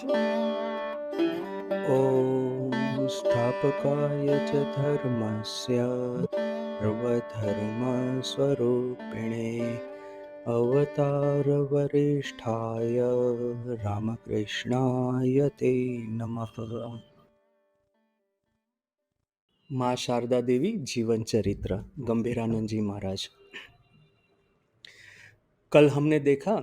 ॐ स्थापकाय च धर्मस्य सर्वधर्मस्वरूपिणे अवतारवरिष्ठाय रामकृष्णाय ते नमः। माँ शारदा देवी जीवन चरित्र गंभीरानंद जी महाराज। कल हमने देखा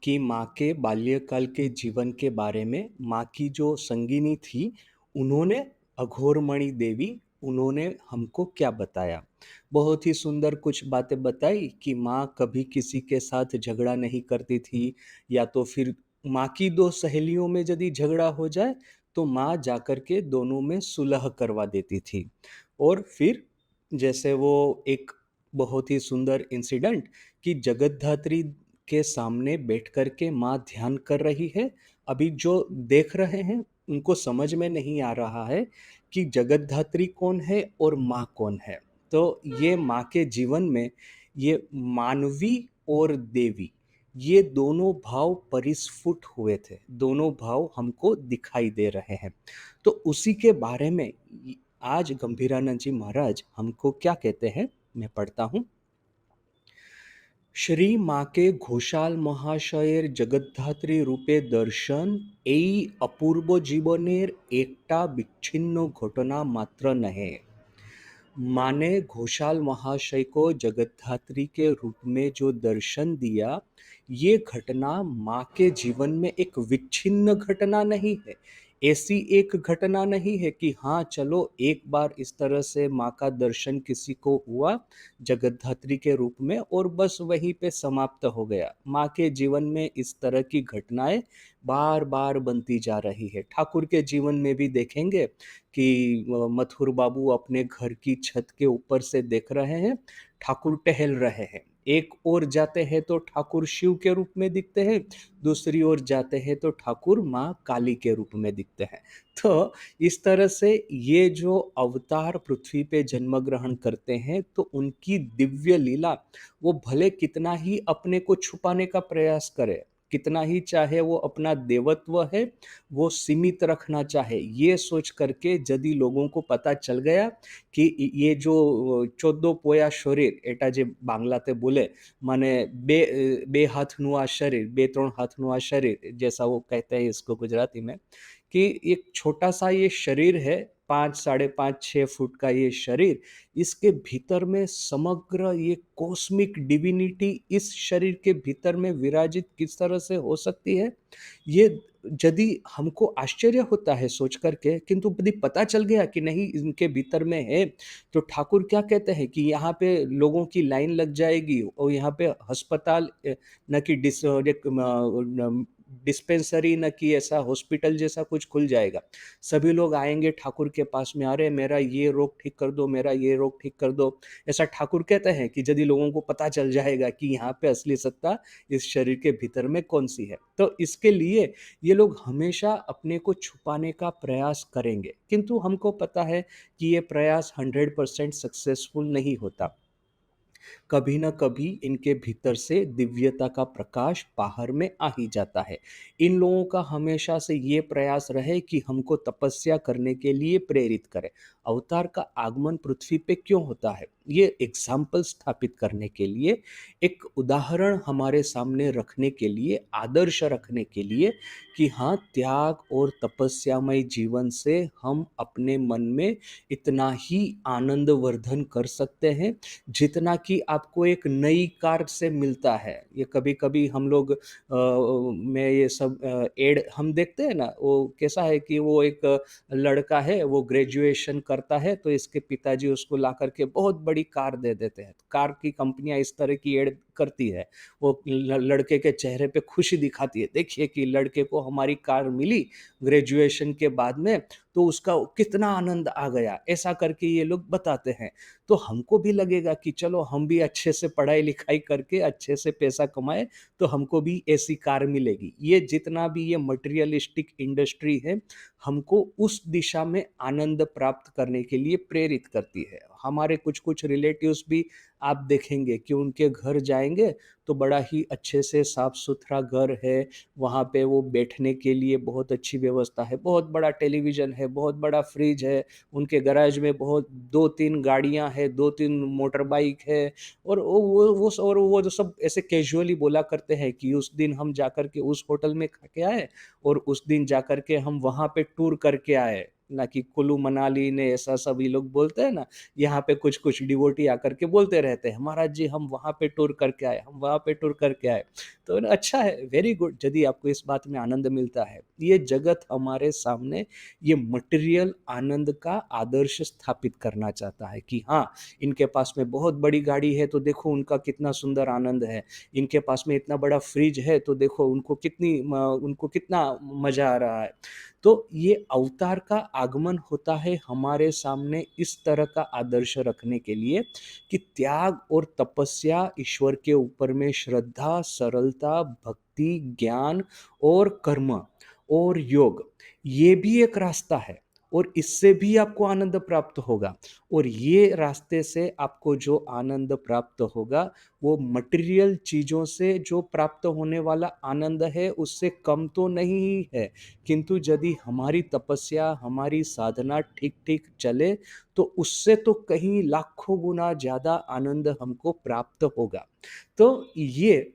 कि माँ के बाल्यकाल के जीवन के बारे में माँ की जो संगिनी थी उन्होंने अघोरमणि देवी उन्होंने हमको क्या बताया। बहुत ही सुंदर कुछ बातें बताई कि माँ कभी किसी के साथ झगड़ा नहीं करती थी, या तो फिर माँ की दो सहेलियों में यदि झगड़ा हो जाए तो माँ जाकर के दोनों में सुलह करवा देती थी। और फिर जैसे वो एक बहुत ही सुंदर इंसिडेंट कि जगतधात्री के सामने बैठ कर के माँ ध्यान कर रही है। अभी जो देख रहे हैं उनको समझ में नहीं आ रहा है कि जगतधात्री कौन है और माँ कौन है। तो ये माँ के जीवन में ये मानवी और देवी, ये दोनों भाव परिस्फुट हुए थे, दोनों भाव हमको दिखाई दे रहे हैं। तो उसी के बारे में आज गंभीरानंद जी महाराज हमको क्या कहते हैं, मैं पढ़ता हूँ। श्री माके घोषाल महाशयेर जगद्धात्री रूपे दर्शन এই অপূর্ব জীবনের একটা বিচ্ছিন্ন ঘটনা মাত্র নহে। माने घोषाल महाशय को जगद्धात्री के रूप में जो दर्शन दिया, ये घटना माँ के जीवन में एक विच्छिन्न घटना नहीं है। ऐसी एक घटना नहीं है कि हाँ चलो एक बार इस तरह से माँ का दर्शन किसी को हुआ जगद्धात्री के रूप में और बस वहीं पे समाप्त हो गया। माँ के जीवन में इस तरह की घटनाएं बार बार बनती जा रही है। ठाकुर के जीवन में भी देखेंगे कि मथुर बाबू अपने घर की छत के ऊपर से देख रहे हैं, ठाकुर टहल रहे हैं। एक ओर जाते हैं तो ठाकुर शिव के रूप में दिखते हैं, दूसरी ओर जाते हैं तो ठाकुर माँ काली के रूप में दिखते हैं। तो इस तरह से ये जो अवतार पृथ्वी पे जन्म ग्रहण करते हैं तो उनकी दिव्य लीला, वो भले कितना ही अपने को छुपाने का प्रयास करे, कितना ही चाहे वो अपना देवत्व है वो सीमित रखना चाहे, ये सोच करके यदि लोगों को पता चल गया कि ये जो 14 પોયા શરીર એટા જે બાંગ્લાતે બોલે माने बे हाथનું आ शरीर, बे त्रण हाथનું आ शरीर, जैसा वो कहते हैं इसको गुजराती में, कि एक छोटा सा ये शरीर है, 5 साढ़े 5 6 फुट का ये शरीर, इसके भीतर में समग्र ये कॉस्मिक डिविनिटी इस शरीर के भीतर में विराजित किस तरह से हो सकती है, ये यदि हमको आश्चर्य होता है सोच करके, किंतु यदि पता चल गया कि नहीं इनके भीतर में है, तो ठाकुर क्या कहते हैं कि यहाँ पे लोगों की लाइन लग जाएगी और यहाँ पे अस्पताल न कि डिस्पेंसरी न कि ऐसा हॉस्पिटल जैसा कुछ खुल जाएगा। सभी लोग आएंगे ठाकुर के पास में, अरे मेरा ये रोग ठीक कर दो, मेरा ये रोग ठीक कर दो। ऐसा ठाकुर कहते हैं कि यदि लोगों को पता चल जाएगा कि यहाँ पे असली सत्ता इस शरीर के भीतर में कौन सी है, तो इसके लिए ये लोग हमेशा अपने को छुपाने का प्रयास करेंगे, किंतु हमको पता है कि ये प्रयास 100% सक्सेसफुल नहीं होता। कभी न कभी इनके भीतर से दिव्यता का प्रकाश बाहर में आ ही जाता है। इन लोगों का हमेशा से ये प्रयास रहे कि हमको तपस्या करने के लिए प्रेरित करें। अवतार का आगमन पृथ्वी पे क्यों होता है, ये एग्जाम्पल स्थापित करने के लिए, एक उदाहरण हमारे सामने रखने के लिए, आदर्श रखने के लिए कि हाँ त्याग और तपस्यामय जीवन से हम अपने मन में इतना ही आनंद वर्धन कर सकते हैं जितना कि आपको एक नई कार से मिलता है। ये कभी-कभी हम लोग में ये सब एड हम देखते हैं ना, वो कैसा है कि वो एक लड़का है, वो ग्रेजुएशन करता है तो इसके पिताजी उसको ला कर के बहुत बड़ी कार दे देते हैं। कार की कंपनियाँ इस तरह की एड करती है। वो लड़के के चेहरे पे खुशी दिखाती है, देखिए कि लड़के को हमारी कार मिली ग्रेजुएशन के बाद में, तो उसका कितना आनंद आ गया, ऐसा करके ये लोग बताते हैं। तो हमको भी लगेगा कि चलो हम भी अच्छे से पढ़ाई लिखाई करके अच्छे से पैसा कमाए तो हमको भी ऐसी कार मिलेगी। ये जितना भी ये मटेरियलिस्टिक इंडस्ट्री है, हमको उस दिशा में आनंद प्राप्त करने के लिए प्रेरित करती है। हमारे कुछ कुछ रिलेटिव्स भी आप देखेंगे कि उनके घर जाएँगे तो बड़ा ही अच्छे से साफ-सुथरा घर है, वहाँ पे वो बैठने के लिए बहुत अच्छी व्यवस्था है, बहुत बड़ा टेलीविज़न है, बहुत बड़ा फ्रिज है, उनके गैराज में बहुत 2-3 गाड़ियाँ हैं, 2-3 मोटर बाइक है और वो जो सब ऐसे कैज़ुअली बोला करते हैं कि उस दिन हम जाकर के उस होटल में खा के आए और उस दिन जाकर के हम वहाँ पे टूर करके आए, ना कि कुल्लू मनाली ने ऐसा सब ये लोग बोलते हैं ना, यहाँ पे कुछ-कुछ डिवोटी आकर के बोलते रहते हैं, महाराज जी हम वहाँ पे टूर करके आए, हम वहाँ पे टूर करके आए। तो ना अच्छा है, वेरी गुड यदि आपको इस बात में आनंद मिलता है। ये जगत हमारे सामने ये मटेरियल आनंद का आदर्श स्थापित करना चाहता है कि हाँ, इनके पास में बहुत बड़ी गाड़ी है तो देखो उनका कितना सुंदर आनंद है। इनके पास में इतना बड़ा फ्रिज है तो देखो उनको कितना मज़ा आ रहा है। तो ये अवतार का आगमन होता है हमारे सामने इस तरह का आदर्श रखने के लिए कि त्याग और तपस्या, ईश्वर के ऊपर में श्रद्धा, सरलता, भक्ति, ज्ञान और कर्म और योग, ये भी एक रास्ता है और इससे भी आपको आनंद प्राप्त होगा और ये रास्ते से आपको जो आनंद प्राप्त होगा, वो मटेरियल चीज़ों से जो प्राप्त होने वाला आनंद है, उससे कम तो नहीं ही है। किंतु यदि हमारी तपस्या, हमारी साधना ठीक-ठीक चले, तो उससे तो कहीं लाखों गुना ज़्यादा आनंद हमको प्राप्त होगा। तो ये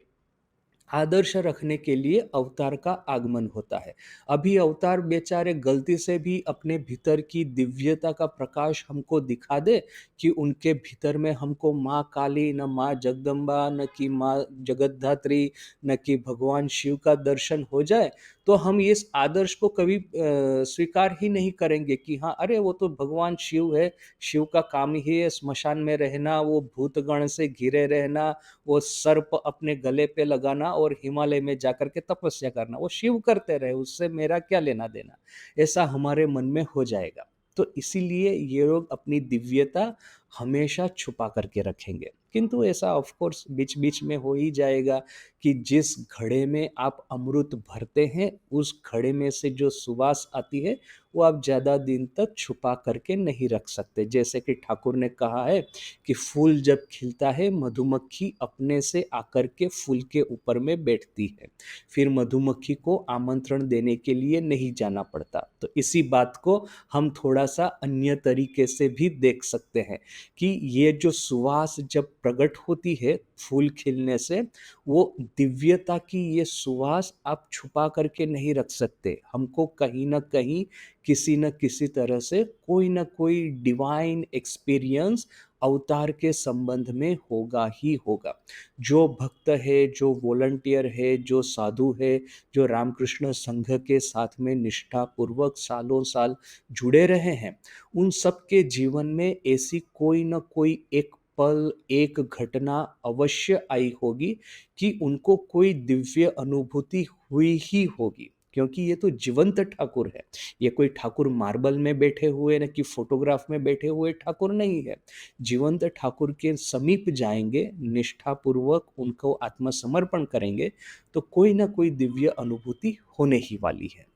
आदर्श रखने के लिए अवतार का आगमन होता है। अभी अवतार बेचारे गलती से भी अपने भीतर की दिव्यता का प्रकाश हमको दिखा दे कि उनके भीतर में हमको माँ काली, न माँ जगदम्बा, न कि माँ जगद्धात्री, न कि भगवान शिव का दर्शन हो जाए, तो हम इस आदर्श को कभी स्वीकार ही नहीं करेंगे कि हाँ, अरे वो तो भगवान शिव है, शिव का काम ही है स्मशान में रहना, वो भूतगण से घिरे रहना, वो सर्प अपने गले पे लगाना और हिमालय में जाकर के तपस्या करना, वो शिव करते रहे, उससे मेरा क्या लेना-देना? ऐसा हमारे मन में हो जाएगा। तो इसीलिए ये लोग अपनी दिव्यता हमेशा छुपा करके रखेंगे। किंतु ऐसा ऑफ कोर्स बीच-बीच में हो ही जाएगा कि जिस घड़े में आप अमृत भरते हैं, उस घड़े में से जो सुवास आती है, वो आप ज़्यादा दिन तक छुपा करके नहीं रख सकते। जैसे कि ठाकुर ने कहा है कि फूल जब खिलता है, मधुमक्खी अपने से आकर के फूल के ऊपर में बैठती है। फिर मधुमक्खी को आमंत्रण देने के लिए नहीं जाना पड़ता। तो इसी बात को हम थोड़ा-सा अन्य तरीके से भी देख सकते हैं कि ये जो सुवास जब प्रकट होती है फूल खिलने से, वो दिव्यता की ये सुवास आप छुपा करके नहीं रख सकते। हमको कहीं न कहीं, किसी न किसी तरह से कोई न कोई डिवाइन एक्सपीरियंस अवतार के संबंध में होगा ही होगा। जो भक्त है, जो वॉलंटियर है, जो साधु है, जो रामकृष्ण संघ के साथ में निष्ठापूर्वक सालों-साल जुड़े रहे हैं, उन सब के जीवन में ऐसी कोई न कोई एक पल, एक घटना अवश्य आई होगी कि उनको कोई दिव्य अनुभूति हुई ही होगी। क्योंकि ये तो जीवंत ठाकुर है। ये कोई ठाकुर मार्बल में बैठे हुए न कि फ़ोटोग्राफ में बैठे हुए ठाकुर नहीं है। जीवंत ठाकुर के समीप जाएँगे, निष्ठापूर्वक उनको आत्मसमर्पण करेंगे, तो कोई न कोई दिव्य अनुभूति होने ही वाली है।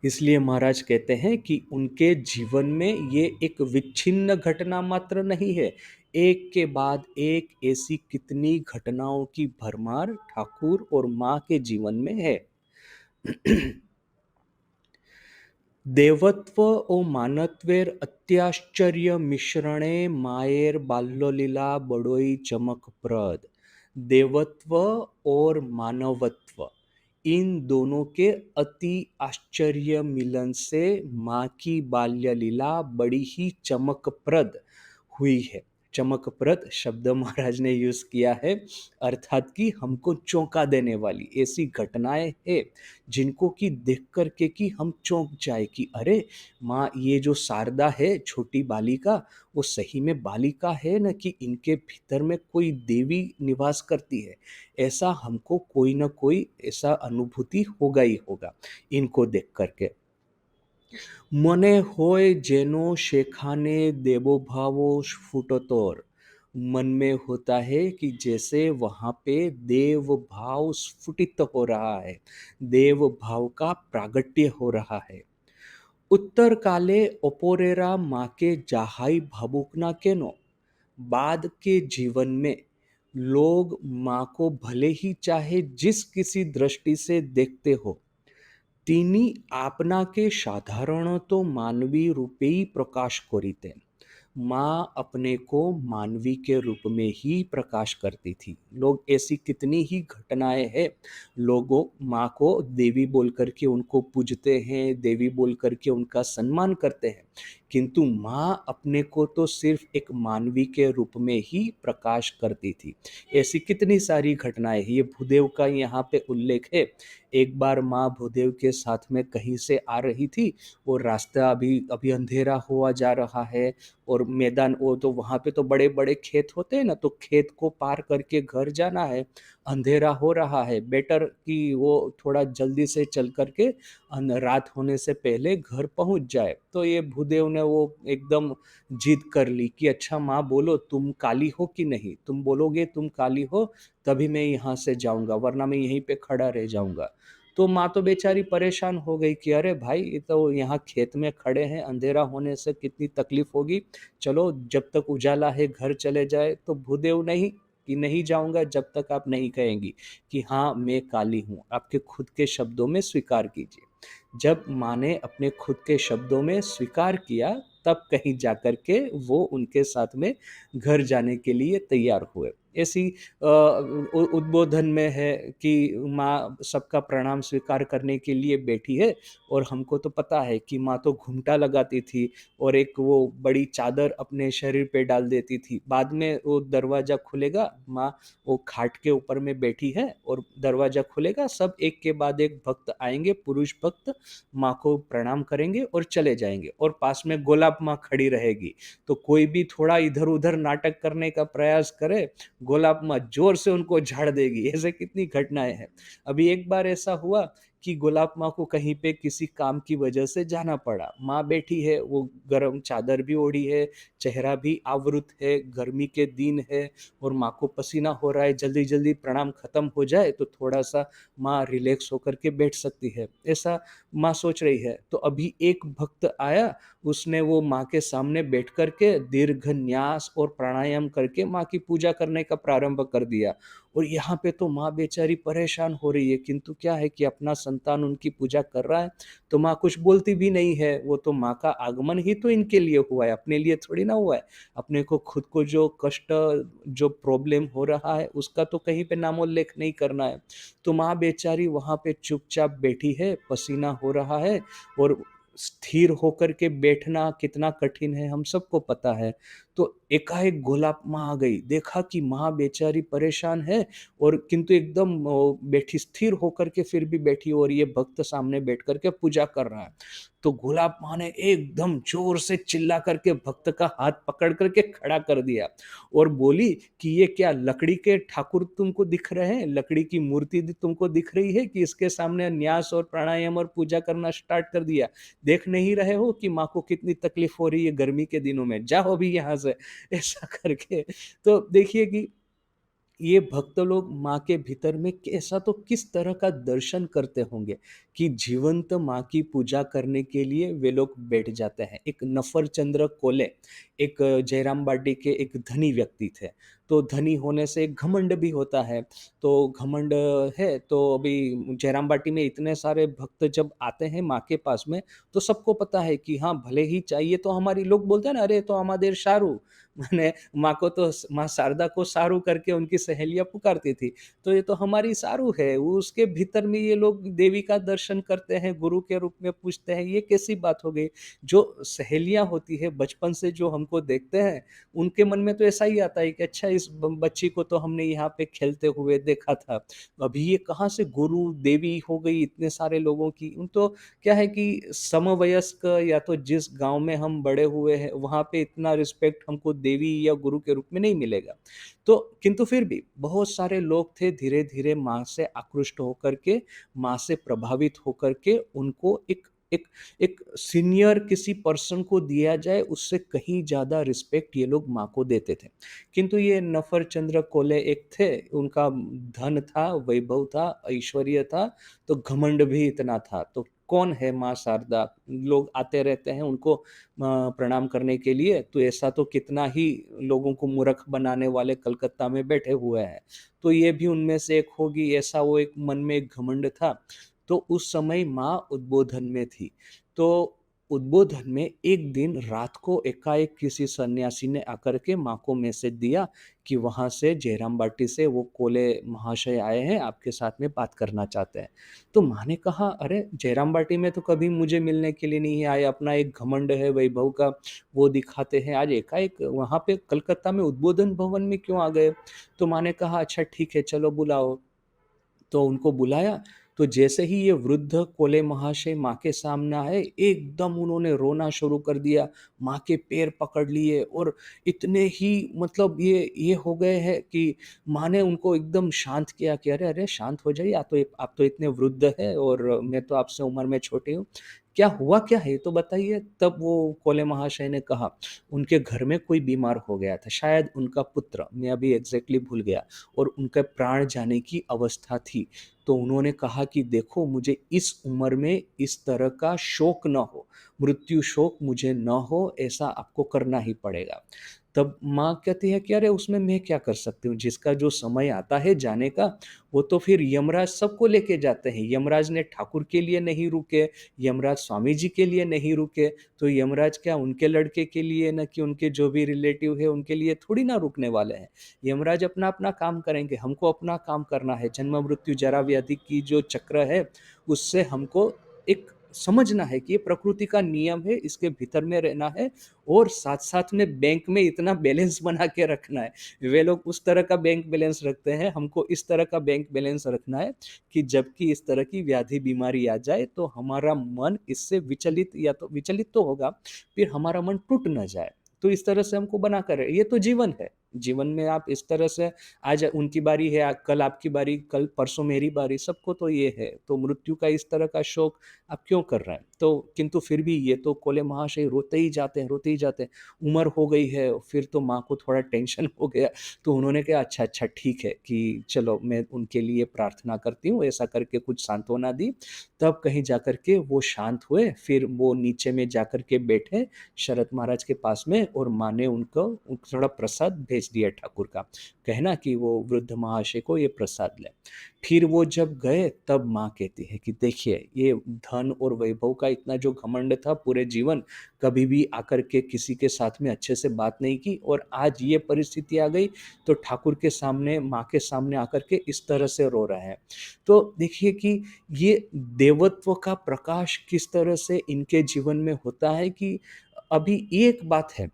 इसलिए महाराज कहते हैं कि उनके जीवन में ये एक विच्छिन्न घटना मात्र नहीं है, एक के बाद एक ऐसी कितनी घटनाओं की भरमार ठाकुर और माँ के जीवन में है। देवत्व ओ मानत्वेर अत्याश्चर्य मिश्रणे मायेर बाल्यलीला बड़ोई चमकप्रद। देवत्व और मानवत्व, इन दोनों के अति आश्चर्य मिलन से माँ की बाल्य लीला बड़ी ही चमकप्रद हुई है। चमकप्रद शब्द महाराज ने यूज किया है, अर्थात कि हमको चौंका देने वाली ऐसी घटनाएं हैं जिनको कि देख कर के कि हम चौंक जाए कि अरे माँ, ये जो शारदा है छोटी बालिका, वो सही में बालिका है न कि इनके भीतर में कोई देवी निवास करती है। ऐसा हमको कोई न कोई ऐसा अनुभूति होगा ही होगा इनको देख करके। मने होय जेनो शेखाने देवो भावो स्फुटतोर। मन में होता है कि जैसे वहाँ पे देव भाव स्फुटित हो रहा है, देव भाव का प्रागट्य हो रहा है। उत्तर काले ओपोरेरा माके जाहाई भावुकना केनो। बाद के जीवन में लोग माँ को भले ही चाहे जिस किसी दृष्टि से देखते हो, तिनी आपनाके साधारण तो मानवी रूपे ही प्रकाश करीते। माँ अपने को मानवी के रूप में ही प्रकाश करती थी। लोग ऐसी कितनी ही घटनाएं हैं, लोगों माँ को देवी बोल करके उनको पूजते हैं, देवी बोल करके उनका सम्मान करते हैं, किंतु माँ अपने को तो सिर्फ एक मानवी के रूप में ही प्रकाश करती थी। ऐसी कितनी सारी घटनाएं हैं। ये भूदेव का यहाँ पे उल्लेख है। एक बार माँ भूदेव के साथ में कहीं से आ रही थी, और रास्ता अभी अभी अंधेरा हुआ जा रहा है, और मैदान वो तो वहाँ पे तो बड़े बड़े खेत होते हैं ना, तो खेत को पार करके घर जाना है, अंधेरा हो रहा है, बेटर कि वो थोड़ा जल्दी से चल करके रात होने से पहले घर पहुंच जाए। तो ये भूदेव ने वो एकदम जिद कर ली कि अच्छा माँ बोलो तुम काली हो कि नहीं, तुम बोलोगे तुम काली हो तभी मैं यहाँ से जाऊंगा, वरना मैं यहीं पे खड़ा रह जाऊंगा। तो माँ तो बेचारी परेशान हो गई कि अरे भाई ये तो यहाँ खेत में खड़े हैं, अंधेरा होने से कितनी तकलीफ होगी, चलो जब तक उजाला है घर चले जाए। तो भूदेव नहीं, कि नहीं जाऊंगा जब तक आप नहीं कहेंगी कि हाँ मैं काली हूँ, आपके खुद के शब्दों में स्वीकार कीजिए। जब माँ ने अपने खुद के शब्दों में स्वीकार किया, तब कहीं जाकर के वो उनके साथ में घर जाने के लिए तैयार हुए। ऐसी उद्बोधन में है कि माँ सबका प्रणाम स्वीकार करने के लिए बैठी है, और हमको तो पता है कि माँ तो घूमटा लगाती थी और एक वो बड़ी चादर अपने शरीर पे डाल देती थी। बाद में वो दरवाजा खुलेगा, माँ वो खाट के ऊपर में बैठी है और दरवाजा खुलेगा, सब एक के बाद एक भक्त आएंगे, पुरुष भक्त माँ को प्रणाम करेंगे और चले जाएंगे, और पास में गोलाब माँ खड़ी रहेगी। तो कोई भी थोड़ा इधर उधर नाटक करने का प्रयास करे, गोलाब माँ जोर से उनको झाड़ देगी। ऐसे कितनी घटनाएं हैं। अभी एक बार ऐसा हुआ कि गुलाब माँ को कहीं पे किसी काम की वजह से जाना पड़ा। माँ बैठी है, वो गर्म चादर भी ओढ़ी है, चेहरा भी आवृत है, गर्मी के दिन है, और माँ को पसीना हो रहा है, जल्दी जल्दी प्रणाम खत्म हो जाए तो थोड़ा सा माँ रिलैक्स होकर के बैठ सकती है, ऐसा माँ सोच रही है। तो अभी एक भक्त आया, उसने वो माँ के सामने बैठ करके दीर्घ न्यास और प्राणायाम करके माँ की पूजा करने का प्रारंभ कर दिया। और यहाँ पे तो माँ बेचारी परेशान हो रही है, किंतु क्या है कि अपना संतान उनकी पूजा कर रहा है, तो माँ कुछ बोलती भी नहीं है। वो तो माँ का आगमन ही तो इनके लिए हुआ है, अपने लिए थोड़ी ना हुआ है। अपने को खुद को जो कष्ट, जो प्रॉब्लम हो रहा है, उसका तो कहीं पे नामोल्लेख नहीं करना है। तो माँ बेचारी वहाँ पे चुपचाप बैठी है, पसीना हो रहा है, और स्थिर होकर के बैठना कितना कठिन है हम सबको पता है। तो एकाएक गोलाब माँ आ गई, देखा कि माँ बेचारी परेशान है, और किंतु एकदम बैठी स्थिर होकर के फिर भी बैठी, और ये भक्त सामने बैठ करके पूजा कर रहा है। तो गुलाब माँ ने एकदम जोर से चिल्ला करके भक्त का हाथ पकड़ करके खड़ा कर दिया, और बोली कि ये क्या लकड़ी के ठाकुर तुमको दिख रहे हैं, लकड़ी की मूर्ति तुमको दिख रही है कि इसके सामने न्यास और प्राणायाम और पूजा करना स्टार्ट कर दिया? देख नहीं रहे हो कि माँ को कितनी तकलीफ हो रही है गर्मी के दिनों में, जाओ अभी यहाँ से। ऐसा करके। तो देखिए कि ये भक्त लोग माँ के भीतर में कैसा तो किस तरह का दर्शन करते होंगे कि जीवंत माँ की पूजा करने के लिए वे लोग बैठ जाते हैं। एक नफर चंद्र कोले, एक जयराम बाटी के एक धनी व्यक्ति थे। तो धनी होने से एक घमंड भी होता है। तो घमंड है, तो अभी जयराम बाटी में इतने सारे भक्त जब आते हैं माँ के पास में, तो सबको पता है कि हाँ भले ही चाहिए, तो हमारी लोग बोलते हैं ना, अरे तो हमारे शारू, मैंने माँ को तो माँ शारदा को सारू करके उनकी सहेलियाँ पुकारती थी। तो ये तो हमारी सारू है, वो उसके भीतर में ये लोग देवी का दर्शन करते हैं, गुरु के रूप में पूजते हैं, ये कैसी बात हो गई? जो सहेलियाँ होती है बचपन से जो हमको देखते हैं, उनके मन में तो ऐसा ही आता है कि अच्छा इस बच्ची को तो हमने यहाँ पे खेलते हुए देखा था, अभी ये कहाँ से गुरु देवी हो गई इतने सारे लोगों की। उन तो क्या है कि समवयस्क, या तो जिस गांव में हम बड़े हुए हैं वहां पे इतना रिस्पेक्ट हमको देवी या गुरु के रूप में नहीं मिलेगा। तो किंतु फिर भी बहुत सारे लोग थे, धीरे धीरे माँ से आकृष्ट होकर के, माँ से प्रभावित होकर के, उनको एक एक एक सीनियर किसी पर्सन को दिया जाए उससे कहीं ज्यादा रिस्पेक्ट ये लोग माँ को देते थे। किंतु ये नफर चंद्र कोले एक थे, उनका धन था, वैभव था, ऐश्वर्य था, तो घमंड भी इतना था। तो कौन है माँ शारदा? लोग आते रहते हैं उनको प्रणाम करने के लिए, तो ऐसा तो कितना ही लोगों को मूर्ख बनाने वाले कलकत्ता में बैठे हुए हैं। तो ये भी उनमें से एक होगी, ऐसा वो एक मन में एक घमंड था। तो उस समय माँ उद्बोधन में थी। तो उद्बोधन में एक दिन रात को एकाएक किसी सन्यासी ने आकर के माँ को मैसेज दिया कि वहाँ से जयराम बाटी से वो कोले महाशय आए हैं, आपके साथ में बात करना चाहते हैं। तो माँ ने कहा, अरे जयराम बाटी में तो कभी मुझे मिलने के लिए नहीं आए, अपना एक घमंड है वैभव का, वो दिखाते हैं, आज एकाएक वहाँ पे कलकत्ता में उद्बोधन भवन में क्यों आ गए? तो माँ ने कहा, अच्छा ठीक है, चलो बुलाओ। तो उनको बुलाया। तो जैसे ही ये वृद्ध कोले महाशय माँ के सामने आए, एकदम उन्होंने रोना शुरू कर दिया, माँ के पैर पकड़ लिए और इतने ही मतलब ये हो गए हैं कि माँ ने उनको एकदम शांत किया कि अरे अरे शांत हो जाइए, आप तो इतने वृद्ध है और मैं तो आपसे उम्र में छोटी हूँ, क्या हुआ क्या है ये तो बताइए। तब वो कोले महाशय ने कहा, उनके घर में कोई बीमार हो गया था, शायद उनका पुत्र, मैं अभी एग्जैक्टली भूल गया, और उनके प्राण जाने की अवस्था थी। तो उन्होंने कहा कि देखो, मुझे इस उम्र में इस तरह का शोक न हो, मृत्यु शोक मुझे न हो, ऐसा आपको करना ही पड़ेगा। तब माँ कहती है कि अरे उसमें मैं क्या कर सकती हूँ, जिसका जो समय आता है जाने का, वो तो फिर यमराज सबको लेके जाते हैं। यमराज ने ठाकुर के लिए नहीं रुके, यमराज स्वामी जी के लिए नहीं रुके, तो यमराज क्या उनके लड़के के लिए, न कि उनके जो भी रिलेटिव है उनके लिए थोड़ी ना रुकने वाले हैं। यमराज अपना अपना काम करेंगे, हमको अपना काम करना है। जन्म मृत्यु जरा व्याधि की जो चक्र है, उससे हमको एक समझना है कि ये प्रकृति का नियम है, इसके भीतर में रहना है, और साथ साथ में बैंक में इतना बैलेंस बना के रखना है। वे लोग उस तरह का बैंक बैलेंस रखते हैं, हमको इस तरह का बैंक बैलेंस रखना है कि जबकि इस तरह की व्याधि बीमारी आ जाए तो हमारा मन इससे विचलित, या तो विचलित तो होगा, फिर हमारा मन टूट ना जाए। तो इस तरह से हमको बना कर, ये तो जीवन है। जीवन में आप इस तरह से, आज उनकी बारी है, कल आपकी बारी, कल परसों मेरी बारी, सबको तो ये है। तो मृत्यु का इस तरह का शोक आप क्यों कर रहे हैं? तो किंतु फिर भी ये तो कोले महाशय रोते ही जाते हैं, रोते ही जाते हैं। उम्र हो गई है, फिर तो माँ को थोड़ा टेंशन हो गया। तो उन्होंने कहा, अच्छा अच्छा ठीक है कि चलो मैं उनके लिए प्रार्थना करती हूँ, ऐसा करके कुछ सांत्वना दी। तब कहीं जाकर के वो शांत हुए, फिर वो नीचे में जाकर के बैठे शरद महाराज के पास में, और माँ ने उनको थोड़ा प्रसाद भेज दिया ठाकुर का, कहना कि वो वृद्ध महाशय को ये प्रसाद ले। फिर वो जब गए, तब माँ कहती है कि देखिए, ये धन और वैभव का इतना जो घमंड था पूरे जीवन, कभी भी आकर के किसी के साथ में अच्छे से बात नहीं की, और आज ये परिस्थिति आ गई तो ठाकुर के सामने, माँ के सामने आकर के इस तरह से रो रहे हैं। तो देखिए कि ये देवत्व का प्रकाश किस तरह से इनके जीवन में होता है, कि अभी एक बात है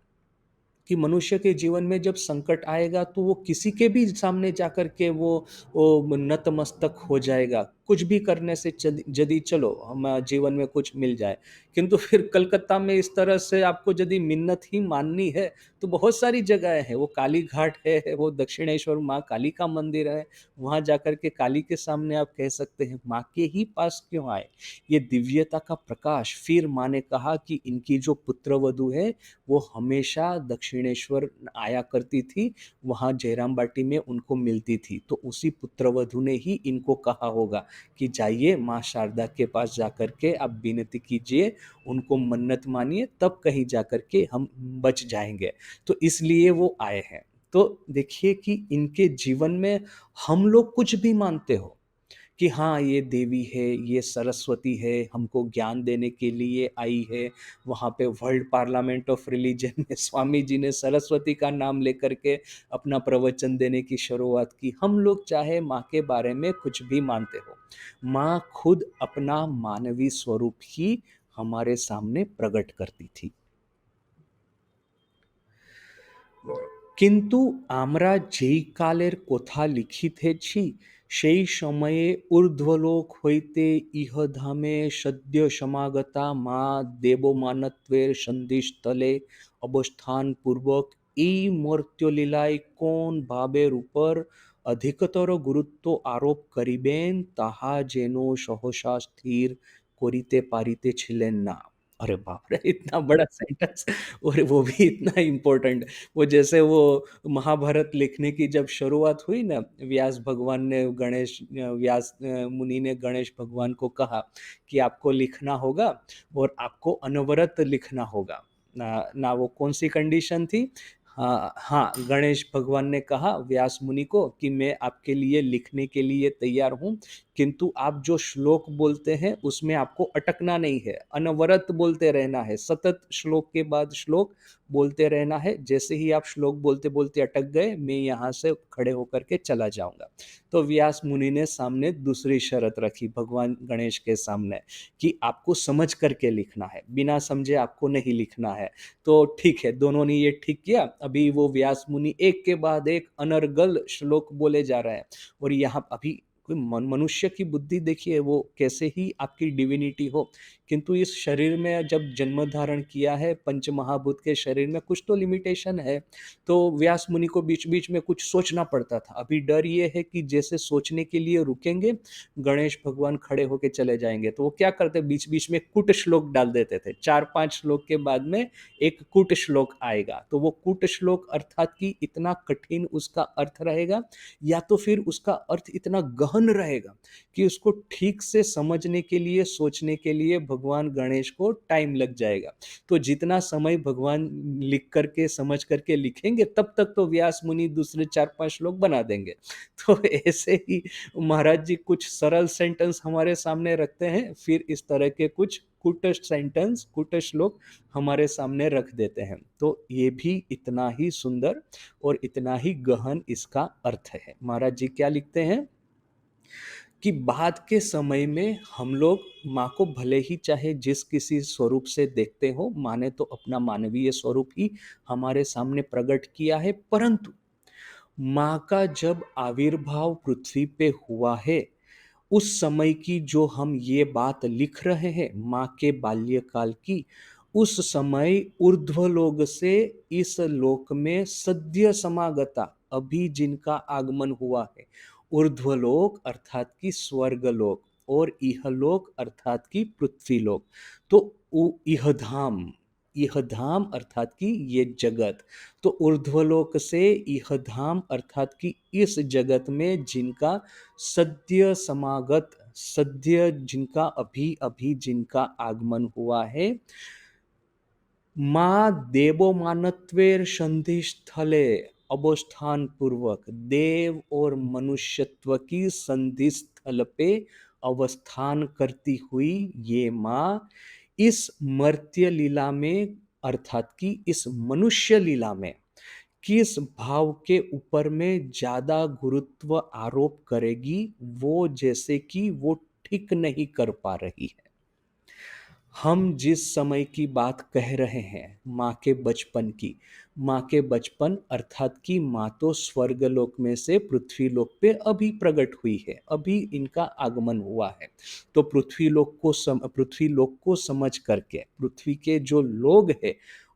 कि मनुष्य के जीवन में जब संकट आएगा तो वो किसी के भी सामने जाकर के वो नतमस्तक हो जाएगा, कुछ भी करने से यदि चलो हम जीवन में कुछ मिल जाए। किंतु फिर कलकत्ता में इस तरह से आपको यदि मिन्नत ही माननी है, तो बहुत सारी जगह है, वो काली घाट है, वो दक्षिणेश्वर माँ काली का मंदिर है, वहाँ जाकर के काली के सामने आप कह सकते हैं। माँ के ही पास क्यों आए? ये दिव्यता का प्रकाश। फिर माँ ने कहा कि इनकी जो पुत्र वधू है, वो हमेशा दक्षिणेश्वर आया करती थी, वहाँ जयराम बाटी में उनको मिलती थी। तो उसी पुत्रवधू ने ही इनको कहा होगा कि जाइए माँ शारदा के पास जाकर के आप विनती कीजिए, उनको मन्नत मानिए, तब कहीं जाकर के हम बच जाएंगे। तो इसलिए वो आए हैं। तो देखिए कि इनके जीवन में हम लोग कुछ भी मानते हो कि हाँ, ये देवी है, ये सरस्वती है, हमको ज्ञान देने के लिए आई है। वहाँ पे वर्ल्ड पार्लियामेंट ऑफ रिलीजन में स्वामी जी ने सरस्वती का नाम लेकर के अपना प्रवचन देने की शुरुआत की। हम लोग चाहे माँ के बारे में कुछ भी मानते हो, माँ खुद अपना मानवी स्वरूप ही हमारे सामने प्रकट करती थी। কিন্তু আমরা যেই কালের কথা লিখিতেছি, সেই সময়ে ঊর্ধ্বলোক হইতে ইহধামে সদ্য সমাগতা মা দেবমানত্বের সন্ধিস্থলে অবস্থানপূর্বক এই মর্ত্যলীলায় কোন ভাবের উপর অধিকতর গুরুত্ব আরোপ করিবেন, তাহা যেন সহসা স্থির করিতে পারিতেছিলেন না। अरे बाप रे! इतना बड़ा सेंटेंस और वो भी इतना इम्पोर्टेंट। वो जैसे वो महाभारत लिखने की जब शुरुआत हुई ना, व्यास मुनि ने गणेश भगवान को कहा कि आपको लिखना होगा और आपको अनवरत लिखना होगा। ना वो कौन-सी कंडीशन थी? हाँ, हाँ, गणेश भगवान ने कहा व्यास मुनि को कि मैं आपके लिए लिखने के लिए तैयार हूँ, किंतु आप जो श्लोक बोलते हैं उसमें आपको अटकना नहीं है, अनवरत बोलते रहना है, सतत श्लोक के बाद श्लोक बोलते रहना है। जैसे ही आप श्लोक बोलते बोलते अटक गए, मैं यहाँ से खड़े होकर के चला जाऊंगा। तो व्यास मुनि ने सामने दूसरी शर्त रखी भगवान गणेश के सामने कि आपको समझ करके लिखना है, बिना समझे आपको नहीं लिखना है। तो ठीक है, दोनों ने ये ठीक किया। अभी वो व्यास मुनि एक के बाद एक अनर्गल श्लोक बोले जा रहे हैं और यहाँ अभी कोई मनुष्य की बुद्धि देखिए वो कैसे ही आपकी डिविनिटी हो, किंतु इस शरीर में जब जन्म धारण किया है पंच महाभूत के शरीर में, कुछ तो लिमिटेशन है। तो व्यास मुनि को बीच बीच में कुछ सोचना पड़ता था। अभी डर ये है कि जैसे सोचने के लिए रुकेंगे, गणेश भगवान खड़े होके चले जाएंगे। तो वो क्या करते, बीच बीच में कुट श्लोक डाल देते थे, 4-5 श्लोक के बाद में एक कूट श्लोक आएगा। तो वो कूट श्लोक अर्थात कि इतना कठिन उसका अर्थ रहेगा, या तो फिर उसका अर्थ इतना गहन रहेगा कि उसको ठीक से समझने के लिए, सोचने के लिए भगवान गणेश को टाइम लग जाएगा। तो जितना समय भगवान लिख करके समझ करके लिखेंगे, तब तक तो व्यास मुनि दूसरे 4-5 श्लोक बना देंगे। तो ऐसे ही महाराज जी कुछ सरल सेंटेंस हमारे सामने रखते हैं, फिर इस तरह के कुछ कुट श्लोक हमारे सामने रख देते हैं। तो ये भी इतना ही सुंदर और इतना ही गहन इसका अर्थ है। महाराज जी क्या लिखते हैं कि बाद के समय में हम लोग माँ को भले ही चाहे जिस किसी स्वरूप से देखते हो, माँ ने तो अपना मानवीय स्वरूप ही हमारे सामने प्रकट किया है, परंतु माँ का जब आविर्भाव पृथ्वी पे हुआ है, उस समय की जो हम ये बात लिख रहे हैं माँ के बाल्यकाल की, उस समय ऊर्ध्वलोक से इस लोक में सद्य समागता, अभी जिनका आगमन हुआ है, ऊर्ध्वलोक अर्थात कि स्वर्गलोक और इहलोक अर्थात कि पृथ्वीलोक। तो इहधाम, इहधाम अर्थात कि ये जगत, तो ऊर्ध्वलोक से इहधाम अर्थात कि इस जगत में जिनका सद्य समागत, सद्य जिनका अभी अभी जिनका आगमन हुआ है, माँ देवोमानत्वेर संधि स्थले अवस्थान पूर्वक, देव और मनुष्यत्व की संधि स्थल पे अवस्थान करती हुई ये माँ इस मर्त्य लीला में अर्थात कि इस मनुष्य लीला में किस भाव के ऊपर में ज्यादा गुरुत्व आरोप करेगी, वो जैसे कि वो ठीक नहीं कर पा रही है। हम जिस समय की बात कह रहे हैं माँ के बचपन की, माँ के बचपन अर्थात कि माँ तो स्वर्गलोक में से पृथ्वी लोक पे अभी प्रकट हुई है, अभी इनका आगमन हुआ है। तो पृथ्वी लोक को समझ करके, पृथ्वी के जो लोग हैं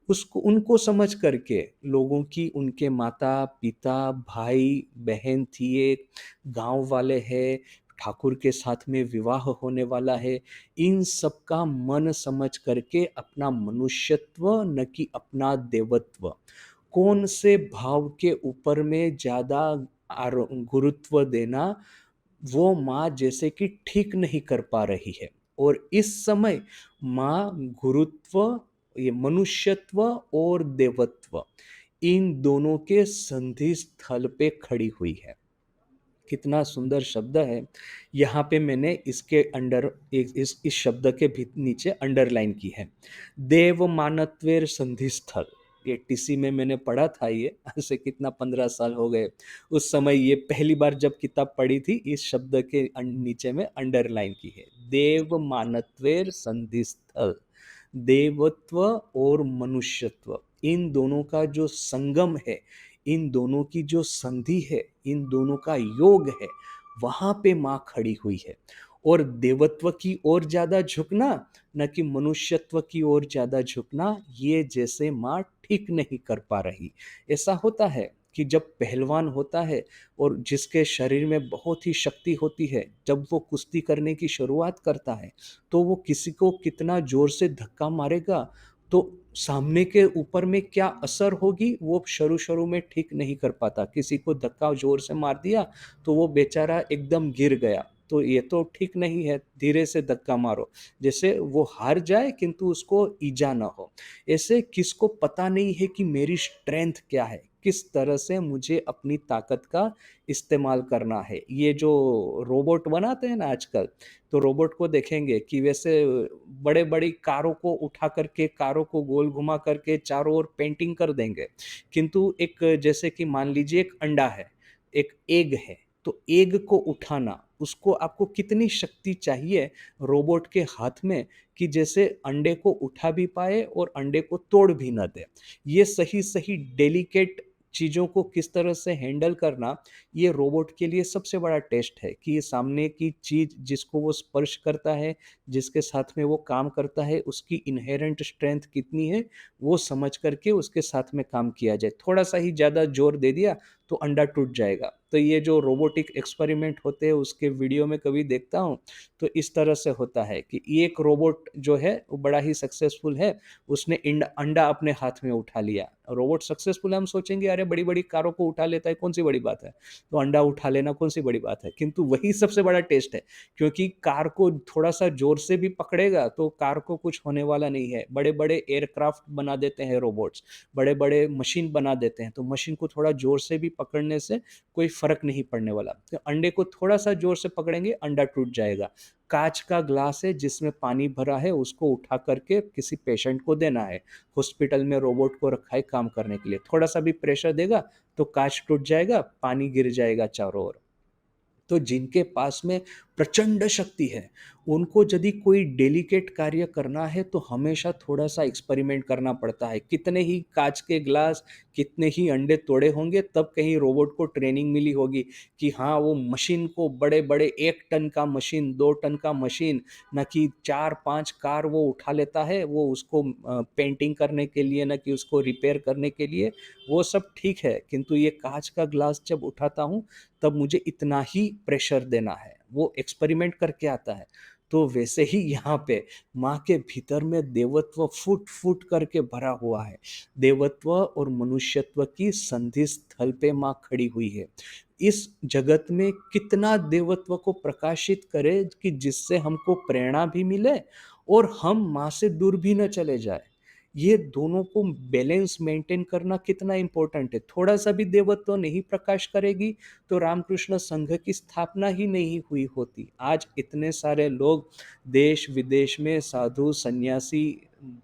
उसको उनको समझ करके, लोगों की उनके माता पिता भाई बहन थी, एक गांव वाले हैं, ठाकुर के साथ में विवाह होने वाला है, इन सब का मन समझ करके अपना मनुष्यत्व न कि अपना देवत्व, कौन से भाव के ऊपर में ज्यादा गुरुत्व देना, वो माँ जैसे कि ठीक नहीं कर पा रही है। और इस समय माँ गुरुत्व, ये मनुष्यत्व और देवत्व, इन दोनों के संधि स्थल पे खड़ी हुई है। कितना सुंदर शब्द है। यहाँ पे मैंने इसके अंडर इस शब्द के भी नीचे अंडरलाइन की है, देव मानत्वेर संधि स्थल। ये टीसी में मैंने पढ़ा था, ये आज से कितना 15 साल हो गए। उस समय ये पहली बार जब किताब पढ़ी थी, इस शब्द के नीचे में अंडरलाइन की है, देव मानत्वेर संधि स्थल। देवत्व और मनुष्यत्व, इन दोनों का जो संगम है, इन दोनों की जो संधि है, इन दोनों का योग है, वहां पे माँ खड़ी हुई है। और देवत्व की ओर ज्यादा झुकना न कि मनुष्यत्व की ओर ज्यादा झुकना, ये जैसे माँ ठीक नहीं कर पा रही। ऐसा होता है कि जब पहलवान होता है और जिसके शरीर में बहुत ही शक्ति होती है, जब वो कुश्ती करने की शुरुआत करता है, तो वो किसी को कितना ज़ोर से धक्का मारेगा, तो सामने के ऊपर में क्या असर होगी, वो शुरू-शुरू में ठीक नहीं कर पाता। किसी को धक्का ज़ोर से मार दिया, तो वो बेचारा एकदम गिर गया। तो ये तो ठीक नहीं है, धीरे से धक्का मारो, जिससे वो हार जाए किंतु उसको ईजा ना हो। ऐसे किसको पता नहीं है कि मेरी स्ट्रेंथ क्या है, किस तरह से मुझे अपनी ताकत का इस्तेमाल करना है। ये जो रोबोट बनाते हैं ना आजकल, तो रोबोट को देखेंगे कि वैसे बड़े-बड़ी कारों को उठा करके, कारों को गोल घुमा करके चारों ओर पेंटिंग कर देंगे। किंतु एक जैसे कि मान लीजिए एक अंडा है, एक एग है, तो एग को उठाना, उसको आपको कितनी शक्ति चाहिए रोबोट के हाथ में कि जैसे अंडे को उठा भी पाए और अंडे को तोड़ भी ना दे। ये सही-सही डेलिकेट चीज़ों को किस तरह से हैंडल करना, ये रोबोट के लिए सबसे बड़ा टेस्ट है कि ये सामने की चीज़ जिसको वो स्पर्श करता है, जिसके साथ में वो काम करता है, उसकी इन्हेरेंट स्ट्रेंथ कितनी है, वो समझ करके उसके साथ में काम किया जाए। थोड़ा-सा ही ज़्यादा ज़ोर दे दिया, तो अंडा टूट जाएगा। तो ये जो रोबोटिक एक्सपेरिमेंट होते हैं, उसके वीडियो में कभी देखता हूँ, तो इस तरह से होता है कि एक रोबोट जो है वो बड़ा ही सक्सेसफुल है, उसने अंडा अपने हाथ में उठा लिया। रोबोट सक्सेसफुल है, हम सोचेंगे अरे बड़ी-बड़ी कारों को उठा लेता है, कौन-सी बड़ी बात है? तो अंडा उठा लेना कौन-सी बड़ी बात है? किंतु वही सबसे बड़ा टेस्ट है, क्योंकि कार को थोड़ा-सा ज़ोर से भी पकड़ेगा तो कार को कुछ होने वाला नहीं है। बड़े-बड़े एयरक्राफ्ट बना देते हैं रोबोट्स, बड़े-बड़े मशीन बना देते हैं, तो मशीन को थोड़ा ज़ोर से भी पकड़ने से कोई फ़र्क नहीं पड़ने वाला। तो अंडे को थोड़ा-सा ज़ोर से पकड़ेंगे, अंडा टूट जाएगा। काँच का ग्लास है जिसमें पानी भरा है, उसको उठा करके किसी पेशेंट को देना है। हॉस्पिटल में रोबोट को रखा है काम करने के लिए। थोड़ा-सा भी प्रेशर देगा तो काँच टूट जाएगा, पानी गिर जाएगा चारों ओर। तो जिनके पास में प्रचंड शक्ति है, उनको यदि कोई डेलिकेट कार्य करना है तो हमेशा थोड़ा-सा एक्सपेरिमेंट करना पड़ता है। कितने ही काँच के ग्लास, कितने ही अंडे तोड़े होंगे, तब कहीं रोबोट को ट्रेनिंग मिली होगी कि हाँ, वो मशीन को बड़े-बड़े 1 टन का मशीन, 2 टन का मशीन, ना कि 4-5 कार वो उठा लेता है, वो उसको पेंटिंग करने के लिए, ना कि उसको रिपेयर करने के लिए, वो सब ठीक है। किंतु ये काँच का ग्लास जब उठाता हूँ, तब मुझे इतना ही प्रेशर देना है, वो एक्सपेरिमेंट करके आता है। तो वैसे ही यहाँ पे माँ के भीतर में देवत्व फूट-फूट करके भरा हुआ है। देवत्व और मनुष्यत्व की संधि स्थल पे माँ खड़ी हुई है। इस जगत में कितना देवत्व को प्रकाशित करे कि जिससे हमको प्रेरणा भी मिले और हम माँ से दूर भी न चले जाएँ। ये दोनों को बैलेंस मेंटेन करना कितना इम्पोर्टेंट है। थोड़ा-सा भी देवत्व नहीं प्रकाश करेगी, तो रामकृष्ण संघ की स्थापना ही नहीं हुई होती। आज इतने सारे लोग देश-विदेश में साधु, सन्यासी,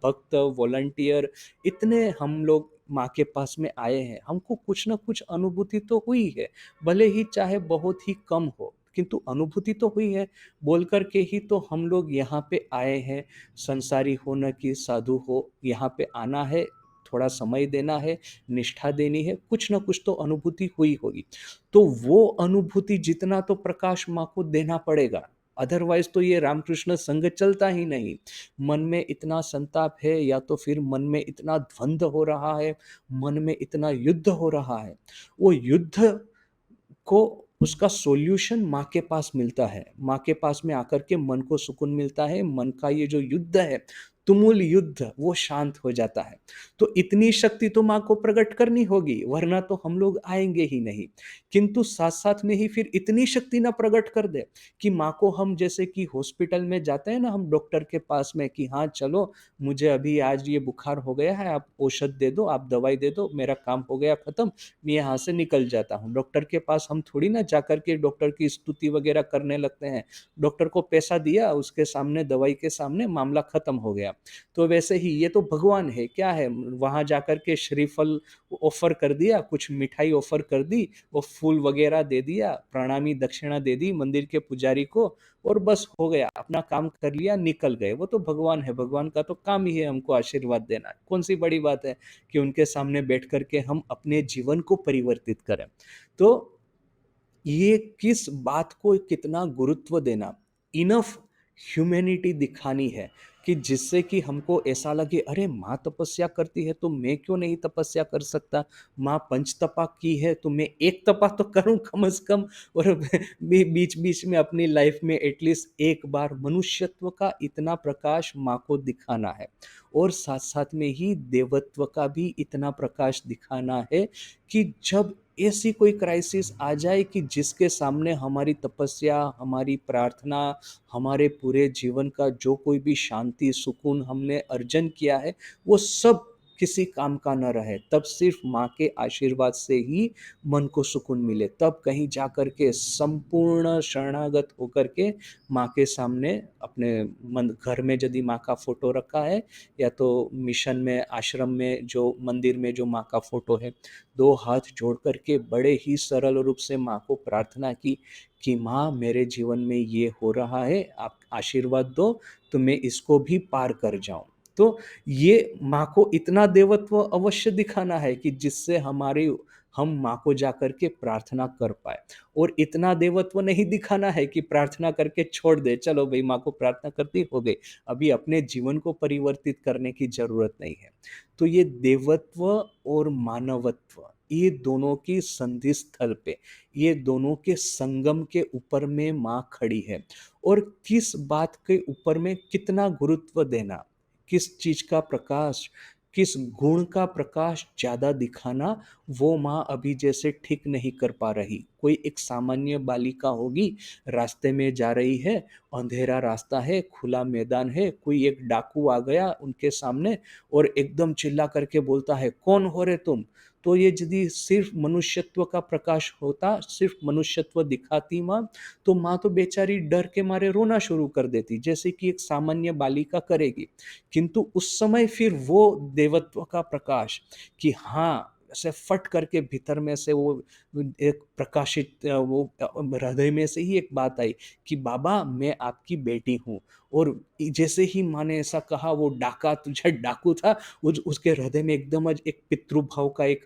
भक्त, वॉलंटियर, इतने हम लोग माँ के पास में आए हैं। हमको कुछ न कुछ अनुभूति तो हुई है, भले ही चाहे बहुत ही कम हो, किंतु अनुभूति तो हुई है। बोल कर के ही तो हम लोग यहाँ पे आए हैं। संसारी हो न कि साधु हो, यहाँ पे आना है, थोड़ा समय देना है, निष्ठा देनी है, कुछ न कुछ तो अनुभूति हुई होगी। तो वो अनुभूति जितना तो प्रकाश माँ को देना पड़ेगा, अदरवाइज़ तो ये रामकृष्ण संघ चलता ही नहीं। मन में इतना संताप है या तो फिर मन में इतना द्वंद्व हो रहा है, मन में इतना युद्ध हो रहा है, वो युद्ध को उसका सॉल्यूशन माँ के पास मिलता है। माँ के पास में आकर के मन को सुकून मिलता है, मन का ये जो युद्ध है, तुमुल युद्ध, वो शांत हो जाता है। तो इतनी शक्ति तो माँ को प्रकट करनी होगी, वरना तो हम लोग आएँगे ही नहीं। किंतु साथ-साथ में ही फिर इतनी शक्ति ना प्रकट कर दे कि माँ को हम जैसे कि हॉस्पिटल में जाते हैं ना हम डॉक्टर के पास में कि हाँ, चलो मुझे अभी आज ये बुखार हो गया है, आप औषध दे दो, आप दवाई दे दो, मेरा काम हो गया खत्म, मैं यहाँ से निकल जाता हूँ। डॉक्टर के पास हम थोड़ी ना जाकर के डॉक्टर की स्तुति वगैरह करने लगते हैं। डॉक्टर को पैसा दिया, उसके सामने दवाई के सामने मामला खत्म हो गया। तो वैसे ही ये तो भगवान है, क्या है? वहाँ जाकर के श्रीफल ऑफ़र कर दिया, कुछ मिठाई ऑफ़र कर दी, वो फूल वगैरह दे दिया, प्रणामी दक्षिणा दे दी मंदिर के पुजारी को और बस हो गया, अपना काम कर लिया, निकल गए। वो तो भगवान है, भगवान का तो काम ही है हमको आशीर्वाद देना। कौन-सी बड़ी बात है कि उनके सामने बैठ कर के हम अपने जीवन को परिवर्तित करें। तो ये किस बात को कितना गुरुत्व देना, इनफ ह्यूमैनिटी दिखानी है कि जिससे कि हमको ऐसा लगे, अरे माँ तपस्या करती है तो मैं क्यों नहीं तपस्या कर सकता? माँ पंचतपा की है तो मैं एक तपा तो करूँ कम से कम। और बीच-बीच में अपनी लाइफ में एटलीस्ट एक बार मनुष्यत्व का इतना प्रकाश माँ को दिखाना है। और साथ-साथ में ही देवत्व का भी इतना प्रकाश दिखाना है कि जब ऐसी कोई क्राइसिस आ जाए कि जिसके सामने हमारी तपस्या, हमारी प्रार्थना, हमारे पूरे जीवन का जो कोई भी शांति, सुकून हमने अर्जन किया है, वो सब किसी काम का न रहे। तब सिर्फ़ माँ के आशीर्वाद से ही मन को सुकून मिले। तब कहीं जाकर के संपूर्ण शरणागत होकर के माँ के सामने अपने मन घर में यदि माँ का फ़ोटो रखा है, या तो मिशन में, आश्रम में जो मंदिर में जो माँ का फ़ोटो है, 2 हाथ जोड़ कर के बड़े ही सरल रूप से माँ को प्रार्थना की कि माँ मेरे जीवन में ये हो रहा है, आप आशीर्वाद दो तो मैं इसको भी पार कर जाऊँ। तो ये माँ को इतना देवत्व अवश्य दिखाना है कि जिससे हमारी हम माँ को जाकर के प्रार्थना कर पाएँ। और इतना देवत्व नहीं दिखाना है कि प्रार्थना करके छोड़ दें, चलो भई माँ को प्रार्थना करती हो गई, अभी अपने जीवन को परिवर्तित करने की ज़रूरत नहीं है। तो ये देवत्व और मानवत्व, ये दोनों की संधि स्थल पे, ये दोनों के संगम के ऊपर में माँ खड़ी है। और किस बात के ऊपर में कितना गुरुत्व देना, किस चीज़ का प्रकाश, किस गुण का प्रकाश ज़्यादा दिखाना, वो माँ अभी जैसे ठीक नहीं कर पा रही। कोई एक सामान्य बालिका होगी, रास्ते में जा रही है, अंधेरा रास्ता है, खुला मैदान है, कोई एक डाकू आ गया उनके सामने और एकदम चिल्ला करके बोलता है, "कौन हो रे तुम?" तो ये यदि सिर्फ़ मनुष्यत्व का प्रकाश होता, सिर्फ़ मनुष्यत्व दिखाती माँ, तो माँ तो बेचारी डर के मारे रोना शुरू कर देती, जैसे कि एक सामान्य बालिका करेगी। किंतु उस समय फिर वो देवत्व का प्रकाश, कि हाँ, ऐसे फट करके भीतर में से वो एक प्रकाशित हृदय में से ही एक बात आई कि बाबा मैं आपकी बेटी हूँ। और जैसे ही माँ ने ऐसा कहा, वो डाका तुझे डाकू था, उसके हृदय में एकदम एक पितृभाव का एक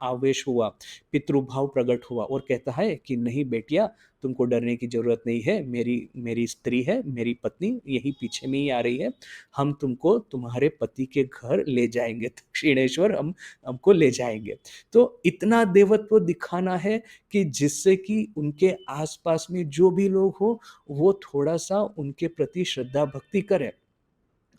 आवेश हुआ, पितृभाव प्रकट हुआ और कहता है कि नहीं बेटिया, तुमको डरने की ज़रूरत नहीं है, मेरी मेरी स्त्री है, मेरी पत्नी यहीं पीछे में ही आ रही है, हम तुमको तुम्हारे पति के घर ले जाएँगे, दक्षिणेश्वर हम हमको ले जाएँगे। तो इतना देवत्व दिखाना है कि जिससे कि उनके आस-पास में जो भी लोग हों, वो थोड़ा-सा उनके प्रति श्रद्धा भक्ति करें।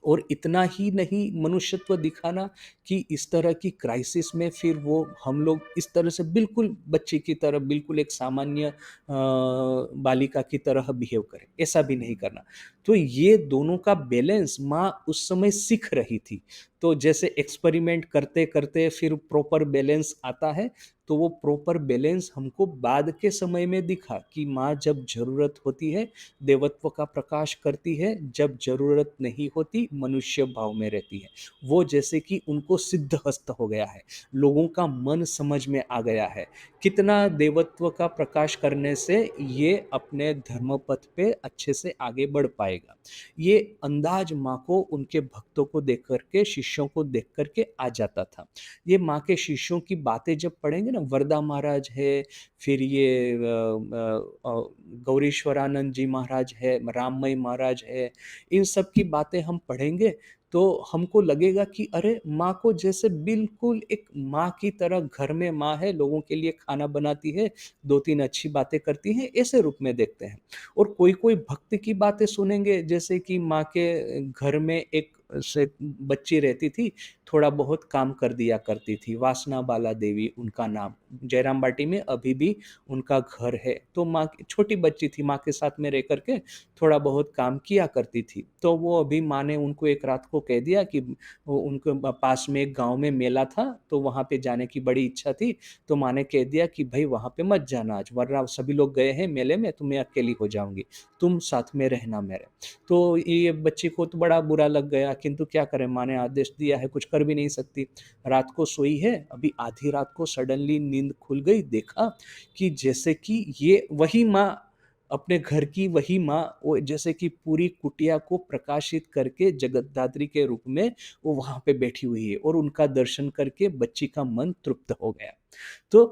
और इतना ही नहीं, मनुष्यत्व दिखाना कि इस तरह की क्राइसिस में फिर वो हम लोग इस तरह से बिल्कुल बच्चे की तरह, बिल्कुल एक सामान्य बालिका की तरह बिहेव करें, ऐसा भी नहीं करना। तो ये दोनों का बैलेंस माँ उस समय सीख रही थी। तो जैसे एक्सपेरिमेंट करते-करते फिर प्रॉपर बैलेंस आता है, तो वो प्रॉपर बैलेंस हमको बाद के समय में दिखा कि माँ जब ज़रूरत होती है, देवत्व का प्रकाश करती है, जब ज़रूरत नहीं होती, मनुष्य भाव में रहती है। वो जैसे कि उनको सिद्धहस्त हो गया है, लोगों का मन समझ में आ गया है। कितना देवत्व का प्रकाश करने से ये अपने धर्मपथ पे अच्छे से आगे बढ़ पाएगा। ये अंदाज़ माँ को उनके भक्तों को देख कर के, शिष्यों को देख कर के आ जाता था। ये माँ के शिष्यों की बातें जब पढ़ेंगे ना, वरदा महाराज है, फिर ये गौरीश्वरानंद जी महाराज है, राममई महाराज है, इन सब की बातें हम पढ़ेंगे तो हमको लगेगा कि अरे माँ को जैसे बिल्कुल एक माँ की तरह, घर में माँ है, लोगों के लिए खाना बनाती है, 2-3 अच्छी बातें करती हैं, ऐसे रूप में देखते हैं। और कोई-कोई भक्त की बातें सुनेंगे, जैसे कि माँ के घर में एक से बच्ची रहती थी, थोड़ा बहुत काम कर दिया करती थी, वासना बाला देवी उनका नाम। जयराम बाटी में अभी भी उनका घर है। तो माँ की छोटी बच्ची थी, माँ के साथ में रह कर के थोड़ा बहुत काम किया करती थी। तो वो अभी माँ ने उनको एक रात को कह दिया कि वो उनके पास में एक गाँव में मेला था, तो वहाँ पे जाने की बड़ी इच्छा थी। तो माँ ने कह दिया कि भई वहाँ पे मत जाना आज, वरना सभी लोग गए हैं मेले में, तो मैं अकेली हो जाऊँगी, तुम साथ में रहना मेरे। तो ये बच्ची को तो बड़ा बुरा लग गया, किंतु क्या करें, माँ ने आदेश दिया है, कुछ कर भी नहीं सकती। रात को सोई है, अभी आधी रात को सडनली नींद खुल गई, देखा कि जैसे कि ये वही माँ, अपने घर की वही माँ, वो जैसे कि पूरी कुटिया को प्रकाशित करके जगतधात्री के रूप में वो वहाँ पे बैठी हुई है, और उनका दर्शन करके बच्ची का मन तृप्त हो गया। तो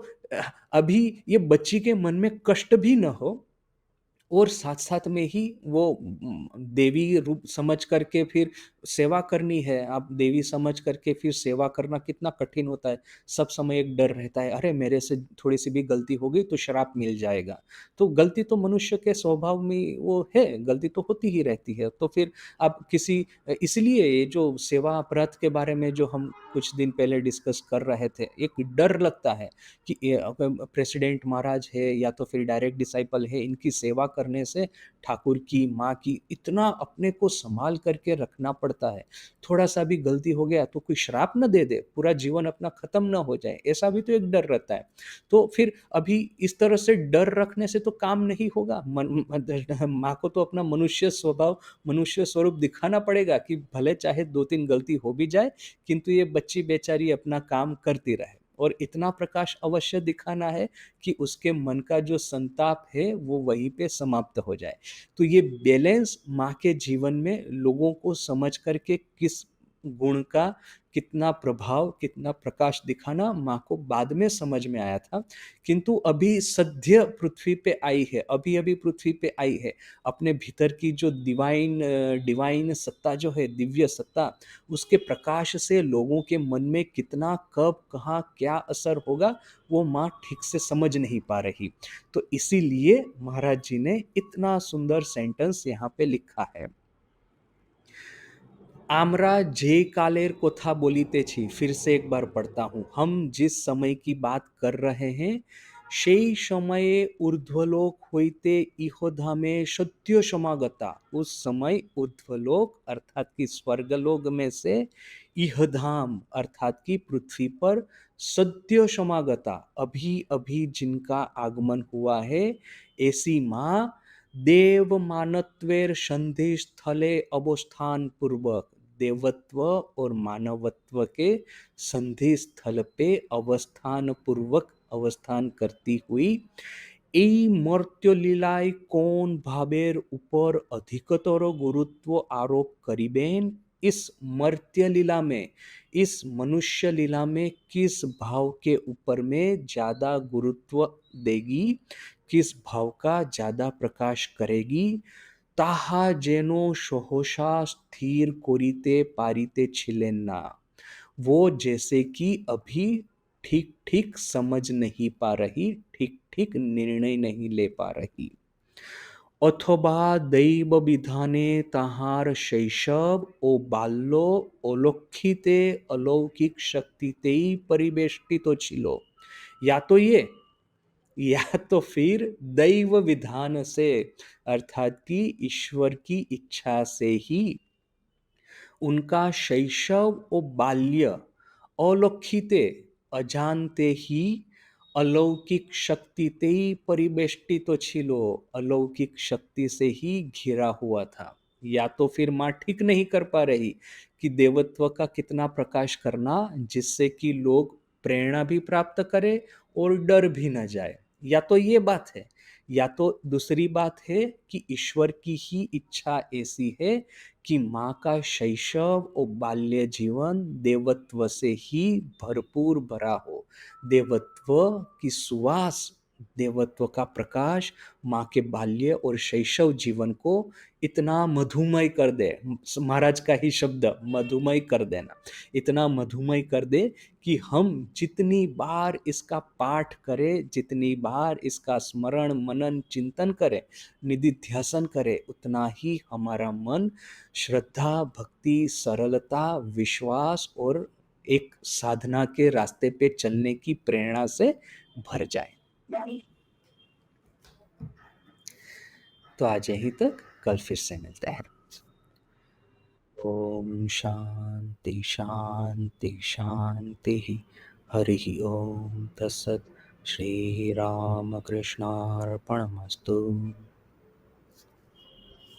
अभी ये बच्ची के मन में कष्ट भी न हो, और साथ-साथ में ही वो देवी रूप समझ करके फिर सेवा करनी है। आप देवी समझ करके फिर सेवा करना कितना कठिन होता है। सब समय एक डर रहता है, अरे! मेरे से थोड़ी-सी भी गलती हो गई तो श्राप मिल जाएगा। तो गलती तो मनुष्य के स्वभाव में वो है, गलती तो होती ही रहती है। तो फिर आप किसी इसलिए ये जो सेवा अपराध के बारे में जो हम कुछ दिन पहले डिस्कस कर रहे थे, एक डर लगता है कि ये प्रेसिडेंट महाराज है या तो फिर डायरेक्ट डिसाइपल है, इनकी सेवा करने से ठाकुर की, माँ की इतना अपने को सँभाल करके रखना पड़ता है। थोड़ा-सा भी गलती हो गया तो कोई श्राप ना दे दे, पूरा जीवन अपना खत्म ना हो जाए, ऐसा भी तो एक डर रहता है। तो फिर अभी इस तरह से डर रखने से तो काम नहीं होगा। माँ को तो अपना मनुष्य स्वभाव, मनुष्य स्वरूप दिखाना पड़ेगा कि भले चाहे 2-3 गलती हो भी जाए, किंतु ये बच्ची बेचारी अपना काम करती रहे। और इतना प्रकाश अवश्य दिखाना है कि उसके मन का जो संताप है वो वहीं पे समाप्त हो जाए। तो ये बैलेंस माँ के जीवन में लोगों को समझ करके किस गुण का कितना प्रभाव, कितना प्रकाश दिखाना माँ को बाद में समझ में आया था। किंतु अभी सद्य पृथ्वी पे आई है, अभी-अभी पृथ्वी पे आई है। अपने भीतर की जो डिवाइन सत्ता जो है, दिव्य सत्ता, उसके प्रकाश से लोगों के मन में कितना, कब, कहाँ, क्या असर होगा, वो माँ ठीक से समझ नहीं पा रही। तो इसीलिए महाराज जी ने इतना सुंदर सेंटेंस यहाँ पे लिखा है। आमरा जे कालेर कोथा बोलीते छी, फिर से एक बार पढ़ता हूँ। हम जिस समय की बात कर रहे हैं, সেই সময়ে ঊর্ধ্বলোক হইতে ইহধামে সত্য সমাগতা। उस समय ऊर्ध्वलोक अर्थात कि स्वर्गलोक में से इहधाम अर्थात कि पृथ्वी पर सत्य समागता, अभी अभी जिनका आगमन हुआ है, ऐसी माँ देव मानत्वेर संधि स्थले अवस्थान पूर्वक, देवत्व और मानवत्व के संधि स्थल पे अवस्थान पूर्वक अवस्थान करती हुई এই মর্ত্য লীলায় কোন ভাবের উপর अधिकतर गुरुत्व आरोप करिबेन, इस मर्त्य लीला में, इस मनुष्य लीला में किस भाव के ऊपर में ज्यादा गुरुत्व देगी, किस भाव का ज्यादा प्रकाश करेगी, তাহা যেন সহসা স্থির করিতে পারিতেছিলেন না। वो जैसे कि अभी ठीक ठीक समझ नहीं पा रही, ठीक ठीक निर्णय नहीं ले पा रही। অথবা দৈব বিধানে তাহার শৈশব ও বাল্য অলক্ষিতে अलौकिक शक्तितेई परिवेष्टित ছিল। या तो ये, या तो फिर दैव विधान से अर्थात कि ईश्वर की इच्छा से ही उनका शैशव और बाल्य अलौकिते, अजानते ही अलौकिक शक्तिते परिवेष्टित तो छिलो, अलौकिक शक्ति से ही घिरा हुआ था। या तो फिर माँ ठीक नहीं कर पा रही कि देवत्व का कितना प्रकाश करना जिससे कि लोग प्रेरणा भी प्राप्त करें और डर भी न जाए। या तो ये बात है, या तो दूसरी बात है कि ईश्वर की ही इच्छा ऐसी है कि माँ का शैशव और बाल्य जीवन देवत्व से ही भरपूर भरा हो। देवत्व की सुवास, देवत्व का प्रकाश माँ के बाल्य और शैशव जीवन को इतना मधुमय कर दे, महाराज का ही शब्द मधुमय कर देना, इतना मधुमय कर दे कि हम जितनी बार इसका पाठ करें, जितनी बार इसका स्मरण मनन चिंतन करें, निधिध्यासन करें, उतना ही हमारा मन श्रद्धा, भक्ति, सरलता, विश्वास और एक साधना के रास्ते पे चलने की प्रेरणा से भर जाए। तो आज यहीं तक, कल फिर से मिलते हैं। ओम शांति शांति शांति। हरि ओम तत्सत। श्री राम कृष्णार्पणमस्तु।